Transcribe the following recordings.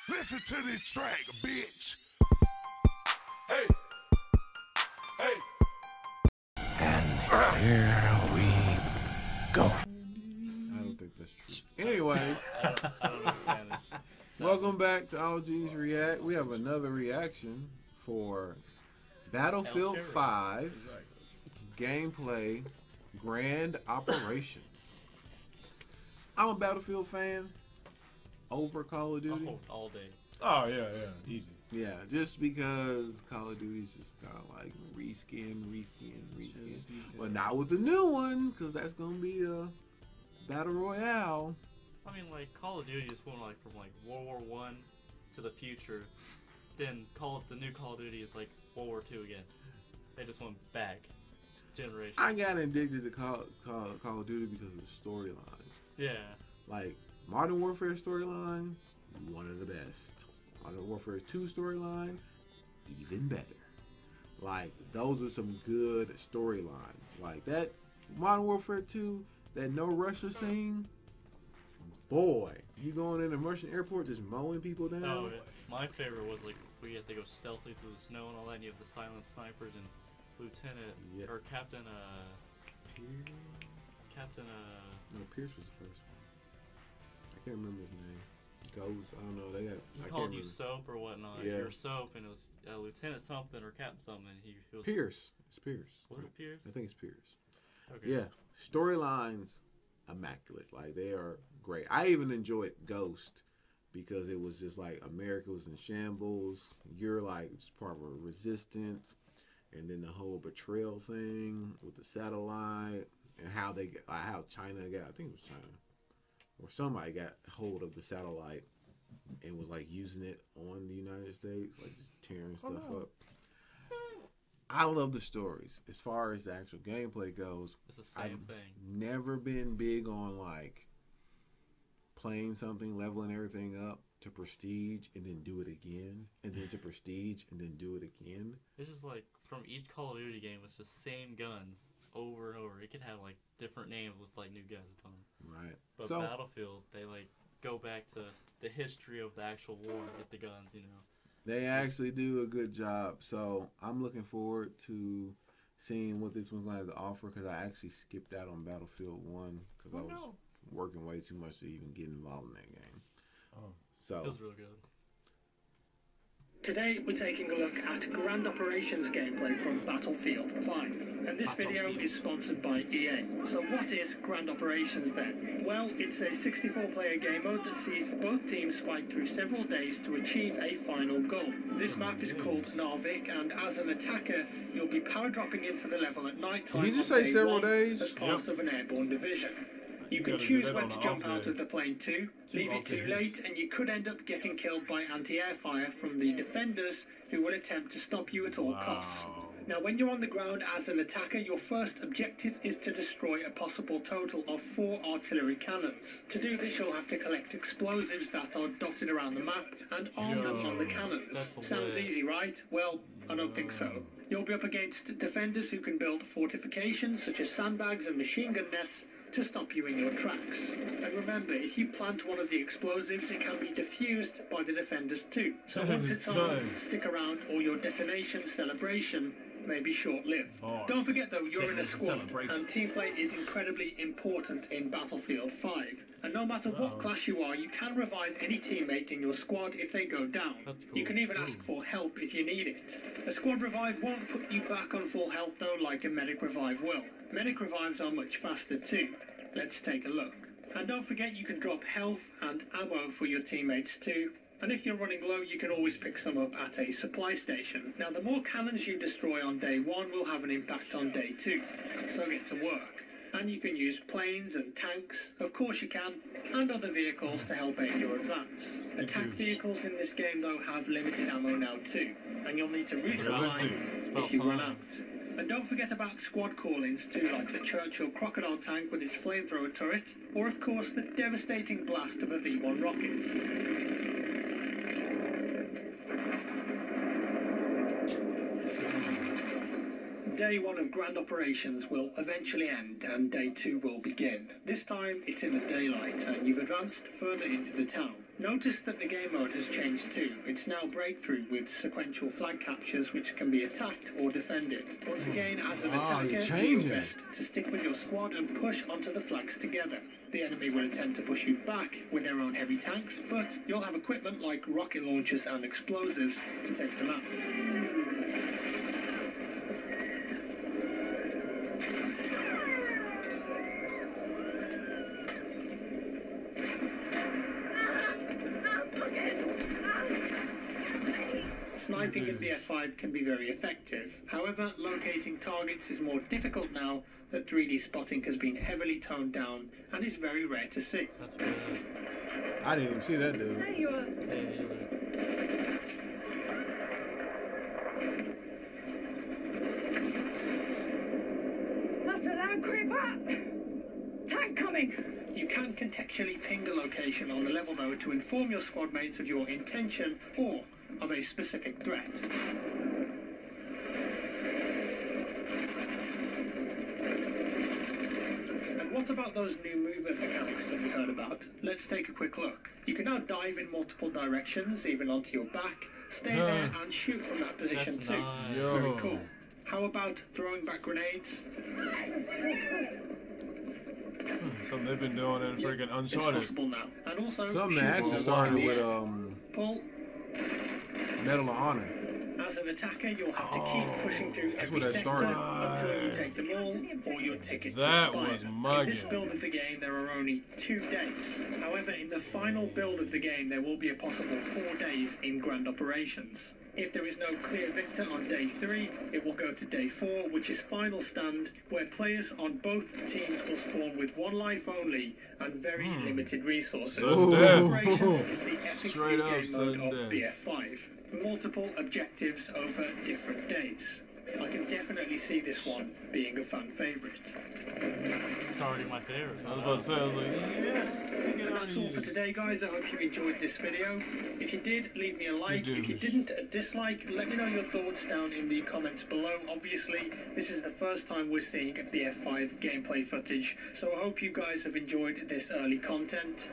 Listen to this track, bitch. Hey. Hey. And here we go. I don't think that's true. Anyway, I don't know Spanish. welcome back to AllG'sReact. We have another reaction for Battlefield 5 gameplay Grand Operations. I'm a Battlefield fan over Call of Duty. All day. Oh, yeah, easy. Yeah, just because Call of Duty's just kind of like reskin. But not with the new one, because that's going to be a Battle Royale. I mean, like, Call of Duty just went like from like World War One to the future. Then the new Call of Duty is like World War II again. They just went back generation. I got addicted to Call of Duty because of the storylines. Yeah. Like, Modern Warfare storyline, one of the best. Modern Warfare 2 storyline, even better. Like, those are some good storylines. Like, that Modern Warfare 2, that No Russia scene, boy, you going in a Russian airport just mowing people down. Oh, yeah. My favorite was like where you have to go stealthily through the snow and all that, and you have the silent snipers and Lieutenant or Captain No, Pierce was the first one. I can't remember his name. Ghost, I don't know. They got. He called you Soap or whatnot. Yeah. You're Soap, and it was Lieutenant something or Captain something. He was Pierce. It's Pierce. Was it Pierce? I think it's Pierce. Okay. Yeah, storylines immaculate. Like, they are great. I even enjoyed Ghost because it was just like America was in shambles. You're like just part of a resistance, and then the whole betrayal thing with the satellite and how China got. I think it was China or somebody got hold of the satellite and was like using it on the United States, like just tearing stuff up. I love the stories. As far as the actual gameplay goes, It's the same thing. Never been big on like playing something, leveling everything up to prestige and then do it again, and then to prestige and then do it again. It's just like from each Call of Duty game, it's just same guns over and over. It could have like different names with like new guns on them. Right. But So Battlefield, they like go back to the history of the actual war and get the guns, you know. they actually do a good job. So I'm looking forward to seeing what this one's going to have to offer, because I actually skipped out on Battlefield 1 because I was working way too much to even get involved in that game. So It was real good. Today we're taking a look at Grand Operations gameplay from Battlefield 5, and this video is sponsored by EA. So what is Grand Operations then? Well, it's a 64-player game mode that sees both teams fight through several days to achieve a final goal. This map is called Narvik, and as an attacker, you'll be power dropping into the level at night time. Did you just say several day days? as part of an airborne division. You can choose when to jump out of the plane too, leave it too late, and you could end up getting killed by anti-air fire from the defenders who will attempt to stop you at all costs. Now, when you're on the ground as an attacker, your first objective is to destroy a possible total of 4 artillery cannons. To do this, you'll have to collect explosives that are dotted around the map and arm them on the cannons. Sounds easy, right? Well, I don't think so. You'll be up against defenders who can build fortifications such as sandbags and machine gun nests to stop you in your tracks. And remember, if you plant one of the explosives, it can be defused by the defenders too. So once it's on, stick around, or your detonation celebration may be short-lived. Don't forget though, you're in a squad, and team play is incredibly important in Battlefield 5. And no matter what class you are, you can revive any teammate in your squad if they go down. You can even ask for help if you need it. A squad revive won't put you back on full health though, like a medic revive will. Medic revives are much faster too. Let's take a look. And don't forget, you can drop health and ammo for your teammates too. And if you're running low, you can always pick some up at a supply station. Now, the more cannons you destroy on day 1 will have an impact on day 2. So get to work. And you can use planes and tanks, of course you can, and other vehicles to help aid your advance. Attack vehicles in this game though have limited ammo now too, and you'll need to resupply if you run out. And don't forget about squad call-ins too, like the Churchill Crocodile tank with its flamethrower turret, or of course the devastating blast of a V1 rocket. Day 1 of Grand Operations will eventually end and Day 2 will begin. This time it's in the daylight and you've advanced further into the town. Notice that the game mode has changed too. It's now breakthrough with sequential flag captures which can be attacked or defended. Once again, as an attacker, do your best to stick with your squad and push onto the flags together. The enemy will attempt to push you back with their own heavy tanks, but you'll have equipment like rocket launchers and explosives to take them out. Sniping in BF5 can be very effective. However, locating targets is more difficult now that 3D spotting has been heavily toned down and is very rare to see. That's good. I didn't even see that dude. There you are. That's an loud creeper! Tank coming! You can contextually ping a location on the level though to inform your squad mates of your intention or of a specific threat. And what about those new movement mechanics that we heard about? Let's take a quick look. You can now dive in multiple directions, even onto your back, stay there and shoot from that position That's too. nice. Very cool. How about throwing back grenades? Something they've been doing in freaking It's Uncharted. possible now. And also, Something that shooting actually from started the with air. Paul, Medal of Honor. as an attacker, you'll have to keep pushing through That's every where that sector started. until you take them all, or your ticket That to was expire. In this mugging. build of the game, there are only 2 days. However, in the final build of the game, there will be a possible 4 days in Grand Operations. If there is no clear victor on day 3, it will go to day 4, which is Final Stand, where players on both teams will spawn with 1 life only and very limited resources. Sudden death. Operations is the epic Straight new up, game mode sudden of death. BF5. Multiple objectives over different days. I can definitely see this one being a fan favourite. It's already my favorite. I was about to say, I was like, yeah. And that's all for today, guys. I hope you enjoyed this video. If you did, leave me a like. If you skadoosh. didn't, a dislike. Let me know your thoughts down in the comments below. Obviously, this is the first time we're seeing BF5 gameplay footage, so I hope you guys have enjoyed this early content.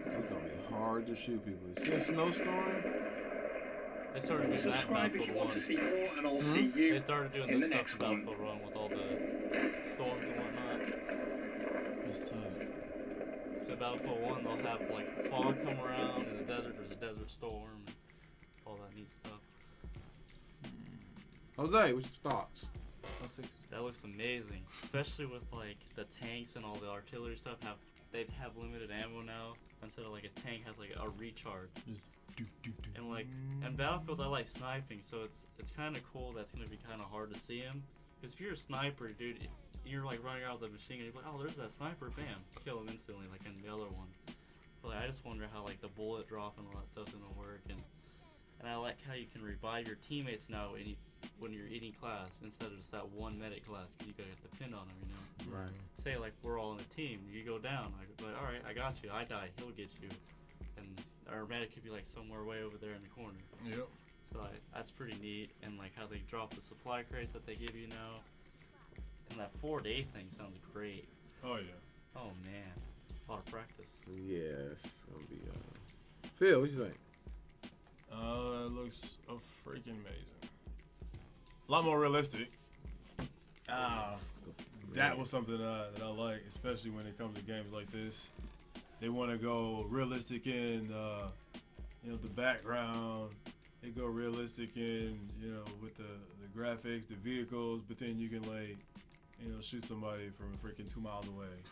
It's gonna be hard to shoot people. See a snowstorm? They started doing that in Subscribe if you Battlefield want to 1. see more, and I'll see you They started doing in this the stuff next in one. Battlefield 1 with all the storms and whatnot. It's tough. So Battlefield 1, they'll have like fog come around in the desert. There's a desert storm, and all that neat stuff. Jose, what's your thoughts? That looks amazing, especially with like the tanks and all the artillery stuff. They have limited ammo now instead of like a tank has like a recharge. And like in Battlefield, I like sniping, so it's kind of cool. That's gonna be kind of hard to see him, because if you're a sniper, dude, you're like running out with the machine gun. You're like, oh, there's that sniper, bam, kill him instantly, like in the other one. But like, I just wonder how like the bullet drop and all that stuff's gonna work, and I like how you can revive your teammates now when you're eating class instead of just that one medic class, because you gotta depend on them, you know. Right. Say like we're all in a team, you go down, like all right, I got you, I die, he'll get you, and our medic could be like somewhere way over there in the corner. Yep. So that's pretty neat, and like how they drop the supply crates that they give you now, and that 4-day thing sounds great. Oh, yeah. Oh man, a lot of practice. Yeah, it's gonna be. Phil, what you think? It looks freaking amazing. A lot more realistic. That was something that I like, especially when it comes to games like this. They want to go realistic in, the background. They go realistic in, with the graphics, the vehicles. But then you can shoot somebody from freaking 2 miles away,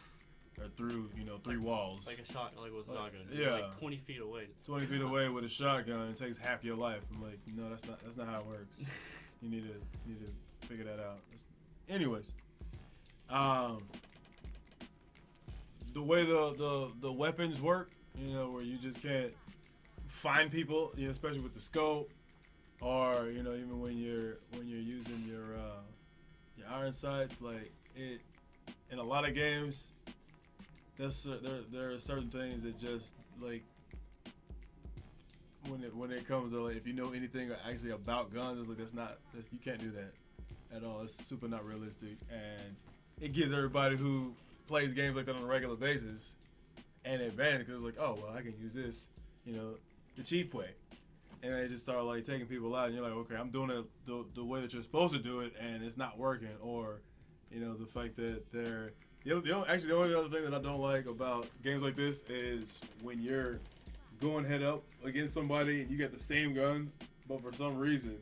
or through 3 walls. Like a shot, like with a shotgun. Yeah. You're like 20 feet away. 20 feet away with a shotgun, it takes half your life. I'm like, no, that's not how it works. You need to figure that out. Anyways, the way the weapons work, where you just can't find people, especially with the scope, or even when you're using your iron sights, like it in a lot of games. There are certain things that just like when it comes to like, if you know anything actually about guns, it's like you can't do that at all. It's super not realistic, and it gives everybody who plays games like that on a regular basis an advantage because it's like, oh well, I can use this, the cheap way, and they just start like taking people out, and you're like, okay, I'm doing it the way that you're supposed to do it, and it's not working, or the fact that they're the only other thing that I don't like about games like this is when you're going head up against somebody and you get the same gun, but for some reason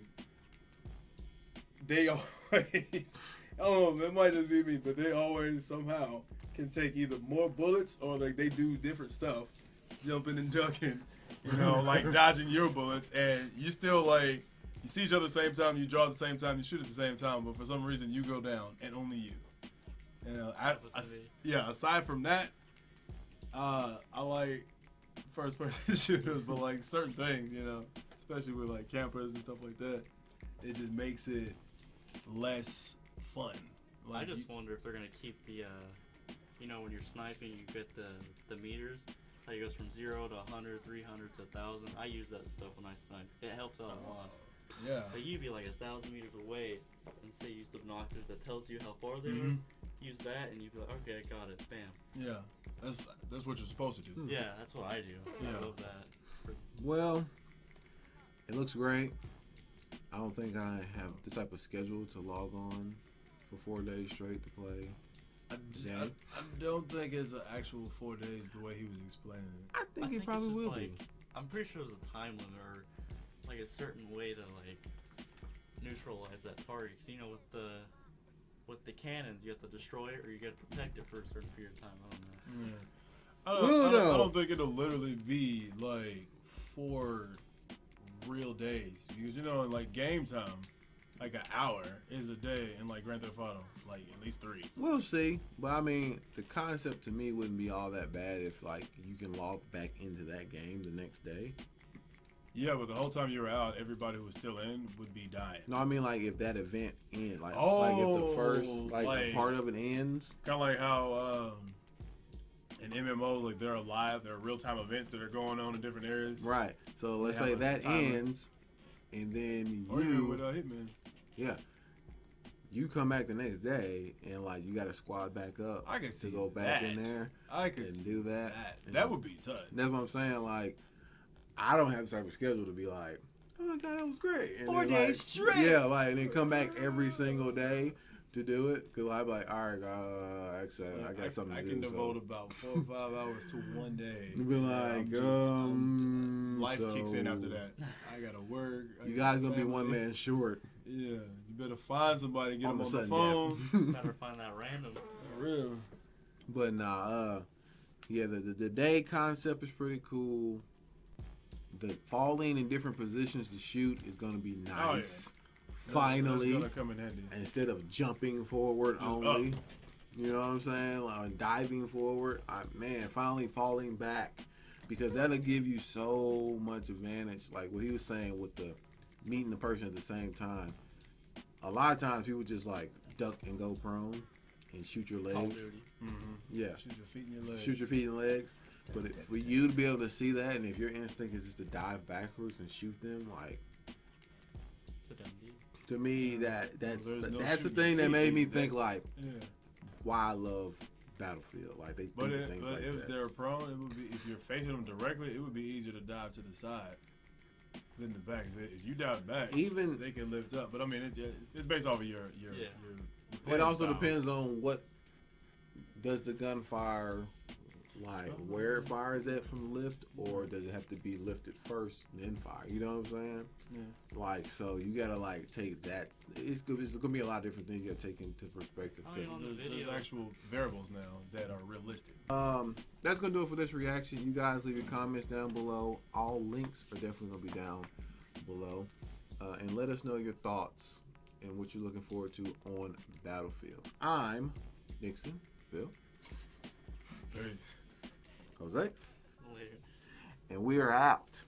they always, I don't know, it might just be me, but they always somehow can take either more bullets or like they do different stuff, jumping and ducking, like dodging your bullets, and you still like, you see each other at the same time, you draw at the same time, you shoot at the same time, but for some reason you go down and only you. Aside from that, I like first person shooters, but like certain things, especially with like campers and stuff like that, it just makes it less fun. Like, I just wonder if they're gonna keep the, when you're sniping, you get the meters. How it goes from 0 to 100, 300 to 1,000. I use that stuff when I snipe. It helps out a lot. Yeah. But you'd be like 1,000 meters away, and say use the binoculars that tells you how far they were. Use that, and you'd be like, okay, I got it. Bam. Yeah, that's what you're supposed to do. Yeah, that's what I do. Yeah. I love that. Well, it looks great. I don't think I have the type of schedule to log on for 4 days straight to play. I don't think it's an actual 4 days the way he was explaining it. I think it probably it's just will like, be. I'm pretty sure there's a time limit or like a certain way to like neutralize that target. 'Cause, with the cannons, you have to destroy it or you got to protect it for a certain period of time. I don't know. I don't think it'll literally be like 4 real days because in like game time, like an hour is a day in like Grand Theft Auto, like at least 3. We'll see, but I mean, the concept to me wouldn't be all that bad if like you can log back into that game the next day. Yeah, but the whole time you were out, everybody who was still in would be dying. No, I mean like if that event ends, like if Oh, the first like like- a part of it ends. Kind of like how in MMOs, like there are real-time events that are going on in different areas. Right. So let's have say a that timer. ends, and then Or even with Hitman. you come back the next day and like you got to squad back up I can to see go back that. in there I could and see do that. that. That would be tough. That's what I'm saying. Like, I don't have the type of schedule to be like, oh my god, that was great. And 4 then, days like, straight. Yeah, like, and then come back every single day to do it. Cause I'd be like, all right, actually, I got something to do. I can devote about 4 or 5 hours to one day. You'd be like, life so kicks in after that. I gotta work. You guys gonna be one man short. Yeah, you better find somebody, get On them the on the sudden phone. death. Better find that random. For real. But nah, yeah, the day concept is pretty cool. The falling in different positions to shoot is gonna be nice. Oh, yeah. Finally, that's gonna come in handy. instead of jumping forward Just only. up. You know what I'm saying? Like diving forward. Finally falling back, because that'll give you so much advantage. Like what he was saying with the meeting the person at the same time. A lot of times people just like duck and go prone and shoot your Call of legs. Duty. Yeah, Shoot your feet and your legs. shoot your feet and legs. But for you to be able to see that, and if your instinct is just to dive backwards and shoot them, like, It's a done deal. to me that's There's no the shooting thing that feet, made me that- think like Yeah. why I love Battlefield. Like they But, do if things like that. they're prone, it would be, if you're facing them directly, it would be easier to dive to the side than the back. If you dive back, Even- they can lift up. But I mean, it's based off of your Yeah. It playing also style. depends on what does the gun fire, like where it fires at from the lift, or does it have to be lifted first and then fire? You know what I'm saying? Yeah. Like, so you gotta like take that. It's gonna be a lot of different things you gotta take into perspective. I mean, 'cause- on the There's video. actual variables now that are realistic. That's gonna do it for this reaction. You guys leave your comments down below. All links are definitely gonna be down below, and let us know your thoughts and what you're looking forward to on Battlefield. I'm Nixon, Phil, Hey. Jose, Later. and we are out.